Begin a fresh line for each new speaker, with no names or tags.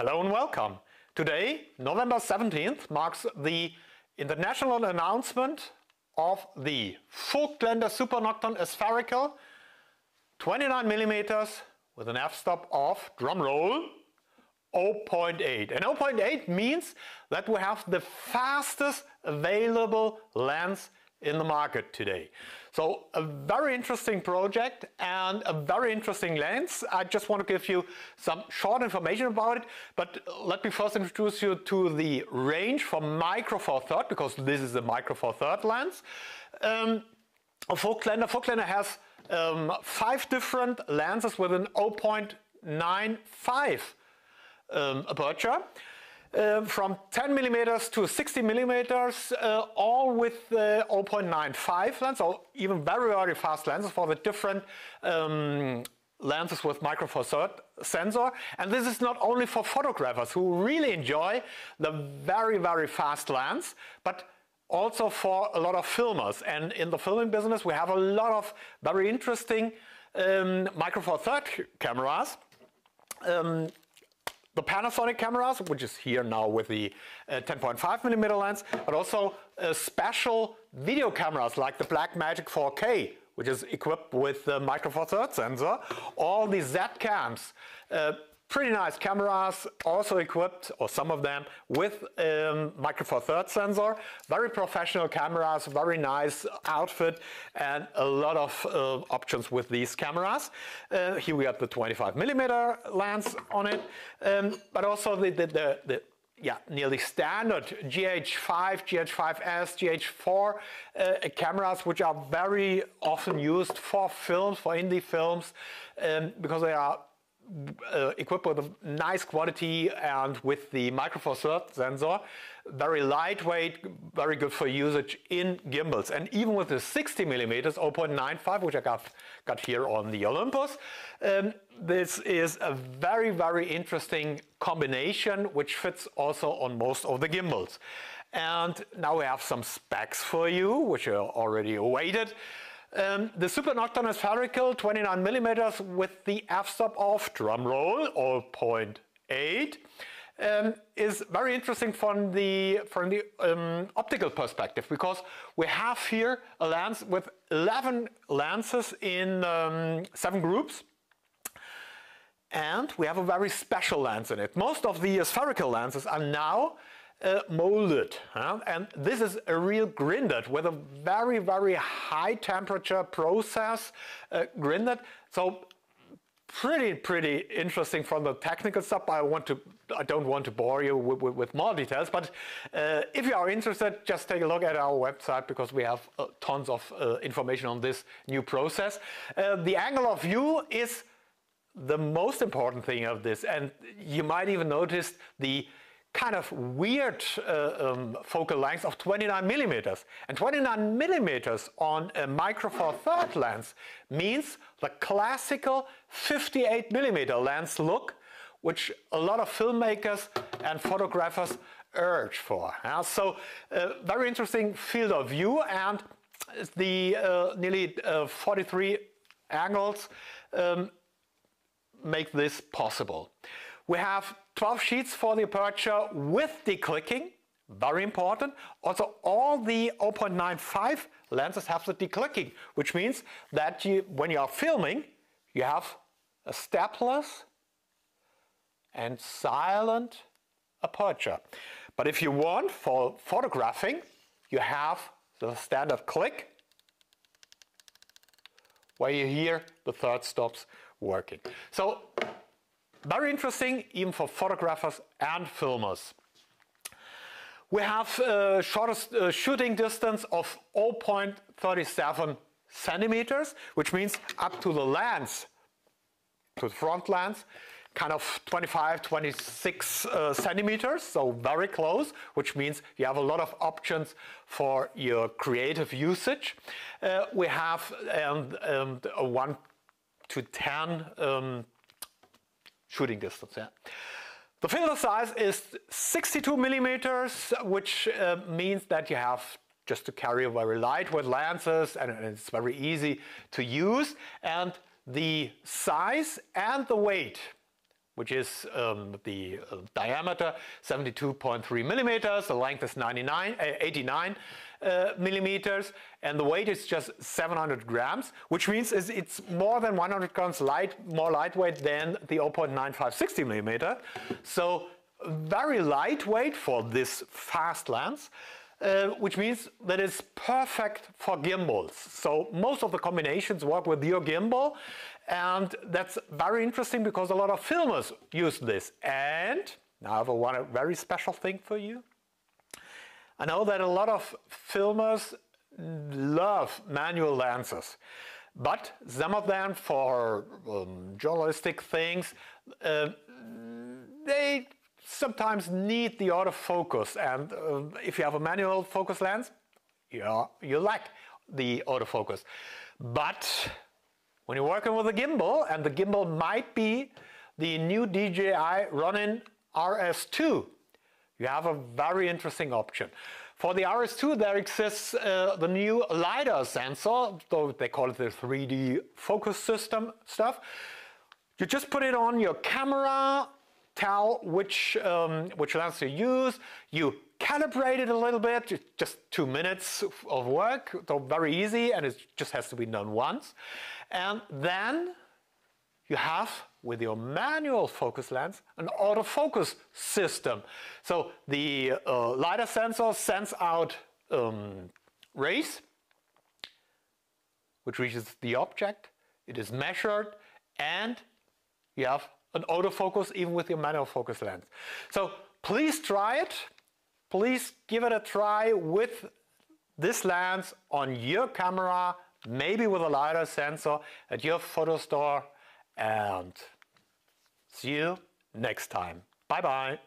Hello and welcome. Today, November 17th, marks the international announcement of the Voigtländer Super Nokton spherical 29mm with an f-stop of, drumroll, 0.8. And 0.8 means that we have the fastest available lens in the market today. So a very interesting project and a very interesting lens. I just want to give you some short information about it, but let me first introduce you to the range for micro four third, because this is a micro four third lens. Voigtländer has 5 different lenses with an 0.95 aperture. From 10mm to 60mm, all with 0.95 lens, or even very fast lenses for the different lenses with micro four third sensor. And this is not only for photographers who really enjoy the very fast lens, but also for a lot of filmers. And in the filming business, we have a lot of very interesting micro four third cameras. The Panasonic cameras, which is here now with the 10.5mm lens, but also special video cameras like the Blackmagic 4K, which is equipped with the micro four third sensor. All the Z cams, pretty nice cameras, also equipped, or some of them, with micro four third sensor. Very professional cameras, very nice outfit, and a lot of options with these cameras. Here we have the 25mm lens on it, but also the nearly standard GH5, GH5S, GH4 cameras, which are very often used for films, for indie films, because they are equipped with a nice quality and with the micro four third sensor, very lightweight, very good for usage in gimbals. And even with the 60mm 0.95, which I got here on the Olympus, this is a very interesting combination which fits also on most of the gimbals. And now we have some specs for you, which are already awaited. The Super Nokton spherical 29mm with the f-stop of, drumroll, 0.8 is very interesting from the optical perspective, because we have here a lens with 11 lenses in 7 groups. And we have a very special lens in it. Most of the spherical lenses are now molded, and this is a real grindet with a very high temperature process grindet. So pretty interesting from the technical stuff. I don't want to bore you with more details, but if you are interested, just take a look at our website, because we have tons of information on this new process. The angle of view is the most important thing of this, and you might even notice the kind of weird focal length of 29mm. And 29mm on a micro four third lens means the classical 58mm lens look, which a lot of filmmakers and photographers urge for. So very interesting field of view, and the nearly 43 angles make this possible. We have 12 sheets for the aperture with declicking, very important. Also, all the 0.95 lenses have the declicking, which means that when you are filming, you have a stepless and silent aperture. But if you want, for photographing, you have the standard click, where you hear the third stops working. So very interesting, even for photographers and filmers. We have shortest shooting distance of 0.37 centimeters, which means up to the lens, to the front lens, kind of 25, 26 centimeters, so very close, which means you have a lot of options for your creative usage. We have a 1 to 10 shooting distance. The filter size is 62mm, which means that you have just to carry a very lightweight lenses, and it's very easy to use. And the size and the weight which is the diameter 72.3 millimeters, the length is 89 millimeters, and the weight is just 700 grams, which means it's more than 100 grams more lightweight than the 0.9560 millimeter. So very lightweight for this fast lens. Which means that it's perfect for gimbals. So most of the combinations work with your gimbal, and that's very interesting because a lot of filmers use this. And now I have a very special thing for you. I know that a lot of filmers love manual lenses, but some of them for journalistic things, they sometimes need the autofocus, and if you have a manual focus lens, you lack the autofocus. But when you're working with a gimbal, and the gimbal might be the new DJI Ronin RS2, you have a very interesting option. For the RS2 there exists the new LiDAR sensor, so they call it the 3D focus system stuff. You just put it on your camera, tell which lens to use, you calibrate it a little bit, just 2 minutes of work, so very easy, and it just has to be done once. And then you have, with your manual focus lens, an autofocus system. So the LiDAR sensor sends out rays, which reaches the object, it is measured, and you have an autofocus even with your manual focus lens. So please try it. Please give it a try with this lens on your camera, maybe with a LiDAR sensor at your photo store, and see you next time. Bye bye.